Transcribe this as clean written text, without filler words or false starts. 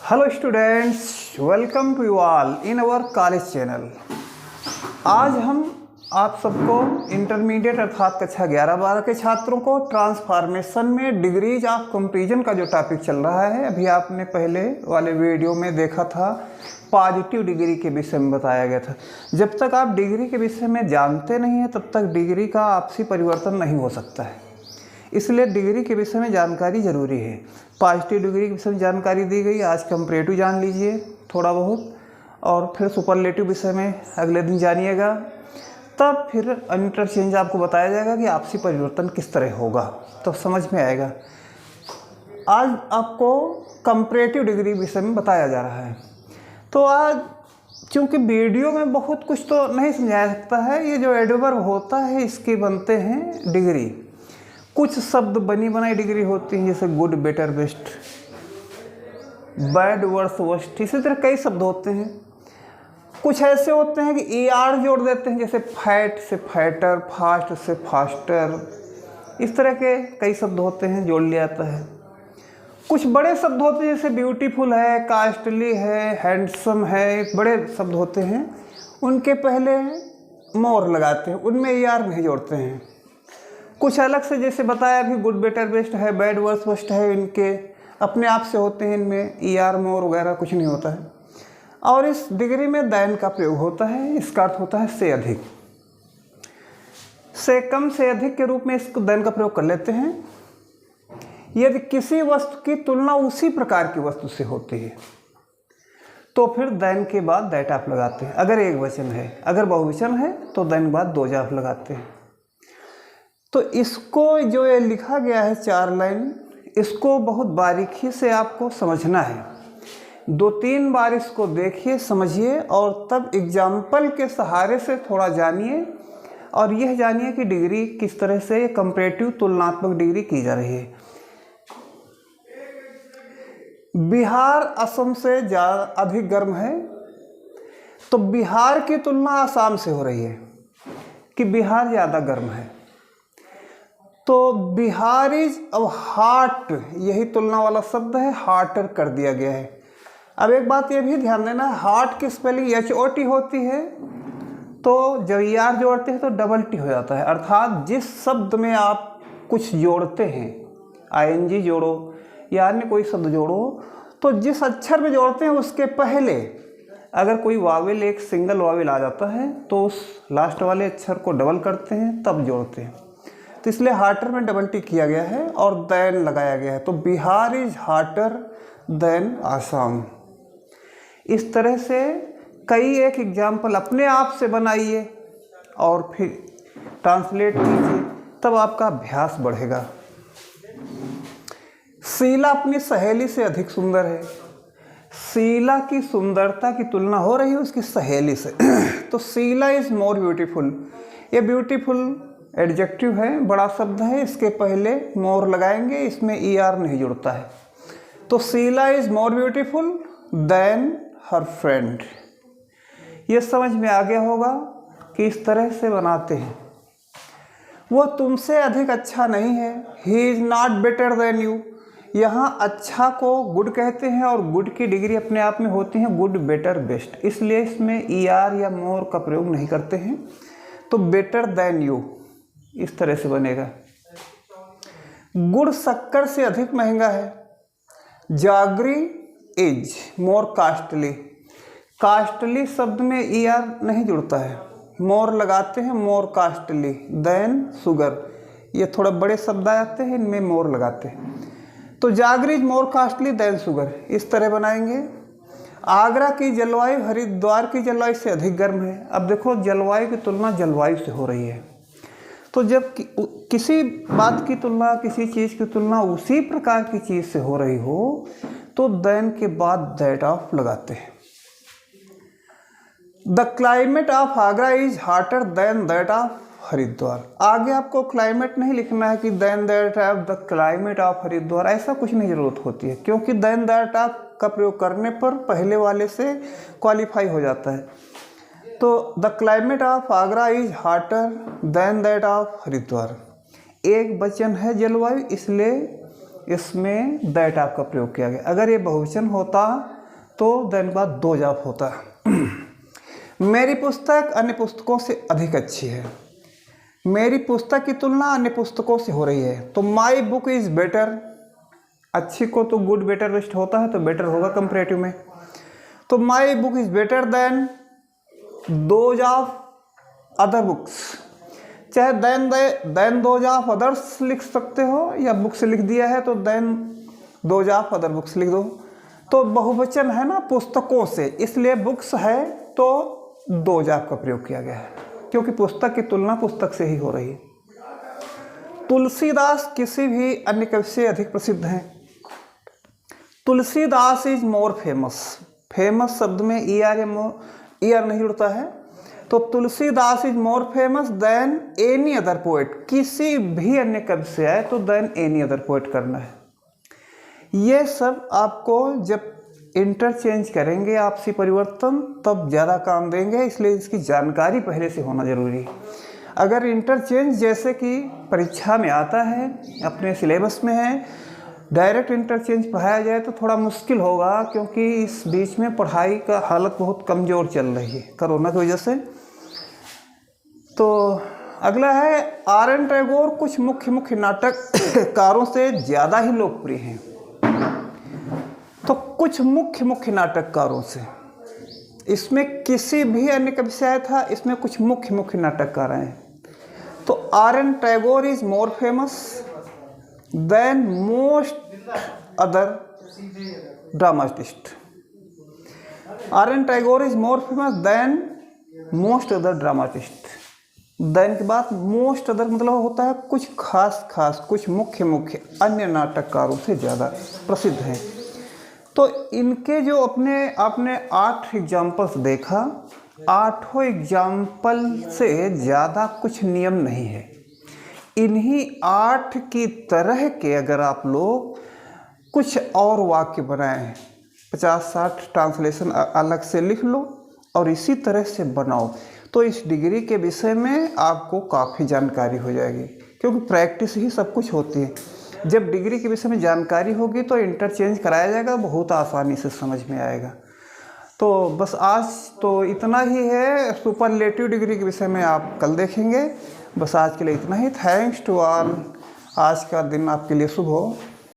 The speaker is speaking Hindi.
Hello students, welcome to you all in our college channel. आज हम आप सबको इंटरमीडिएट अर्थात कक्षा 11-12 के छात्रों को ट्रांसफॉर्मेशन में डिग्रीज ऑफ कंपैरिजन का जो टॉपिक चल रहा है, अभी आपने पहले वाले वीडियो में देखा था, पॉजिटिव डिग्री के विषय में बताया गया था। जब तक आप डिग्री के विषय में जानते नहीं हैं तब तक डिग्री का आपसी परिवर्तन नहीं हो सकता है। इसलिए डिग्री के विषय में जानकारी ज़रूरी है। पॉजिटिव डिग्री के विषय में जानकारी दी गई, आज कंपैरेटिव जान लीजिए थोड़ा बहुत, और फिर सुपरलेटिव विषय में अगले दिन जानिएगा। तब फिर इंटरचेंज आपको बताया जाएगा कि आपसी परिवर्तन किस तरह होगा, तो समझ में आएगा। आज आपको कंपैरेटिव डिग्री विषय में बताया जा रहा है। तो आज चूँकि वीडियो में बहुत कुछ तो नहीं समझाया सकता है, ये जो एडवर्ब होता है इसके बनते हैं डिग्री। कुछ शब्द बनी बनाई डिग्री होती हैं, जैसे good, better, best, bad, worse, worst, इसी तरह कई शब्द होते हैं। कुछ ऐसे होते हैं कि ER जोड़ देते हैं, जैसे फैट से फैटर, फास्ट से फास्टर, इस तरह के कई शब्द होते हैं, जोड़ लिया जाता है। कुछ बड़े शब्द होते हैं, जैसे ब्यूटीफुल है, कास्टली है, हैंडसम है, बड़े शब्द होते हैं, उनके पहले मोर लगाते हैं, उनमें ER नहीं जोड़ते हैं। कुछ अलग से जैसे बताया भी, गुड, बेटर, बेस्ट है, बैड, वर्स, वर्स्ट है, इनके अपने आप से होते हैं, इनमें ER, मोर वगैरह कुछ नहीं होता है। और इस डिग्री में दैन का प्रयोग होता है, इसका अर्थ होता है से अधिक। से कम, से अधिक के रूप में इसको दैन का प्रयोग कर लेते हैं यदि किसी वस्तु की तुलना उसी प्रकार की वस्तु से होती है, तो फिर दैन के बाद दैट ऑफ लगाते हैं। अगर एक वचन है, अगर बहुवचन है तो दैन के बाद दो ऑफ लगाते हैं। तो इसको जो ये लिखा गया है 4 लाइन, इसको बहुत बारीकी से आपको समझना है। 2-3 बार इसको देखिए, समझिए, और तब एग्जाम्पल के सहारे से थोड़ा जानिए, और यह जानिए कि डिग्री किस तरह से कंपैरेटिव तुलनात्मक डिग्री की जा रही है। बिहार असम से ज़्यादा अधिक गर्म है, तो बिहार की तुलना असम से हो रही है कि बिहार ज़्यादा गर्म है, तो बिहार इज अब हॉट, यही तुलना वाला शब्द है, हॉटर कर दिया गया है। अब एक बात ये भी ध्यान देना, हॉट की स्पेलिंग HOT होती है, तो जब ER जोड़ते हैं तो डबल T हो जाता है। अर्थात जिस शब्द में आप कुछ जोड़ते हैं, ING जोड़ो या अन्य कोई शब्द जोड़ो, तो जिस अक्षर में जोड़ते हैं उसके पहले अगर कोई वावेल, एक सिंगल वावेल आ जाता है, तो उस लास्ट वाले अक्षर को डबल करते हैं, तब जोड़ते हैं। तो इसलिए हार्टर में डबल T किया गया है और दैन लगाया गया है। तो बिहार इज हार्टर देन आसाम। इस तरह से कई एक एग्जाम्पल अपने आप से बनाइए और फिर ट्रांसलेट कीजिए, तब आपका अभ्यास बढ़ेगा। शीला अपनी सहेली से अधिक सुंदर है। शीला की सुंदरता की तुलना हो रही है उसकी सहेली से तो शीला इज मोर ब्यूटीफुल। ये ब्यूटीफुल एडजेक्टिव है, बड़ा शब्द है, इसके पहले मोर लगाएंगे, इसमें ER नहीं जुड़ता है। तो Sheela is more beautiful than her friend. ये समझ में आ गया होगा कि इस तरह से बनाते हैं। वो तुमसे अधिक अच्छा नहीं है, he is not better than you. यहाँ अच्छा को गुड कहते हैं, और गुड की डिग्री अपने आप में होती है गुड, बेटर, बेस्ट, इसलिए इसमें ER या मोर का प्रयोग नहीं करते हैं। तो बेटर देन यू इस तरह से बनेगा। गुड़ शक्कर से अधिक महंगा है। जागरी इज मोर कास्टली। कास्टली शब्द में ER नहीं जुड़ता है, मोर लगाते हैं, मोर कास्टली देन शुगर। ये थोड़ा बड़े शब्द आ जाते हैं, इनमें मोर लगाते हैं। तो jaggery is more costly than sugar, इस तरह बनाएंगे। आगरा की जलवायु हरिद्वार की जलवायु से अधिक गर्म है। अब देखो, जलवायु की तुलना जलवायु से हो रही है, तो जब किसी बात की तुलना, किसी चीज़ की तुलना उसी प्रकार की चीज़ से हो रही हो, तो देन के बाद दैट ऑफ लगाते हैं। The climate of Agra is hotter than that of Haridwar. आगे आपको क्लाइमेट नहीं लिखना है कि than that of the climate of Haridwar, ऐसा कुछ नहीं ज़रूरत होती है, क्योंकि देन दैट ऑफ का प्रयोग करने पर पहले वाले से क्वालिफाई हो जाता है। तो the climate of Agra is hotter than that of Haridwar. एक वचन है जलवायु, इसलिए इसमें दैट ऑफ का प्रयोग किया गया। अगर ये बहुवचन होता तो देन बाद दो जाप होता है। मेरी पुस्तक अन्य पुस्तकों से अधिक अच्छी है। मेरी पुस्तक की तुलना अन्य पुस्तकों से हो रही है, तो माई बुक इज़ बेटर। अच्छी को तो गुड बेटर बेस्ट होता है, तो बेटर होगा कंपैरेटिव में। तो my book is better than those of other books. चाहे देन दोज ऑफ अदर्स लिख सकते हो, या बुक्स लिख दिया है तो than those of other books लिख दो। तो बहुवचन है ना पुस्तकों से, इसलिए बुक्स है तो दोज ऑफ का प्रयोग किया गया है, क्योंकि पुस्तक की तुलना पुस्तक से ही हो रही है। तुलसीदास किसी भी अन्य कवि से अधिक प्रसिद्ध हैं। Tulsidas is more famous. Famous शब्द में ईआर नहीं जुड़ता है, तो Tulsidas is more famous than any other poet. किसी भी अन्य कवि से आए तो देन एनी अदर पोएट करना है। ये सब आपको जब इंटरचेंज करेंगे आपसी परिवर्तन तब ज़्यादा काम देंगे, इसलिए इसकी जानकारी पहले से होना जरूरी है। अगर इंटरचेंज जैसे कि परीक्षा में आता है, अपने सिलेबस में है, डायरेक्ट इंटरचेंज पढ़ाया जाए तो थोड़ा मुश्किल होगा, क्योंकि इस बीच में पढ़ाई का हालत बहुत कमज़ोर चल रही है कोरोना की वजह से। तो अगला है आर.एन. टैगोर कुछ मुख्य नाटककारों से ज़्यादा ही लोकप्रिय हैं। तो कुछ मुख्य नाटककारों से, इसमें किसी भी अन्य कवि से आया था, इसमें कुछ मुख्य नाटककार हैं। तो R N. Tagore is more famous than most other dramatist. R N. Tagore is more famous than most other dramatist. Than के बाद मोस्ट अदर मतलब होता है कुछ खास कुछ मुख्य अन्य नाटककारों से ज़्यादा प्रसिद्ध हैं। तो इनके जो आपने 8 एग्जाम्पल्स देखा, 8 एग्जाम्पल से ज़्यादा कुछ नियम नहीं है। इन्हीं 8 की तरह के अगर आप लोग कुछ और वाक्य बनाएं, 50-60 ट्रांसलेशन अलग से लिख लो और इसी तरह से बनाओ, तो इस डिग्री के विषय में आपको काफ़ी जानकारी हो जाएगी, क्योंकि प्रैक्टिस ही सब कुछ होती है। जब डिग्री के विषय में जानकारी होगी तो इंटरचेंज कराया जाएगा, बहुत आसानी से समझ में आएगा। तो बस आज तो इतना ही है। सुपरलेटिव डिग्री के विषय में आप कल देखेंगे। बस आज के लिए इतना ही। Thanks to all. आज का दिन आपके लिए शुभ हो।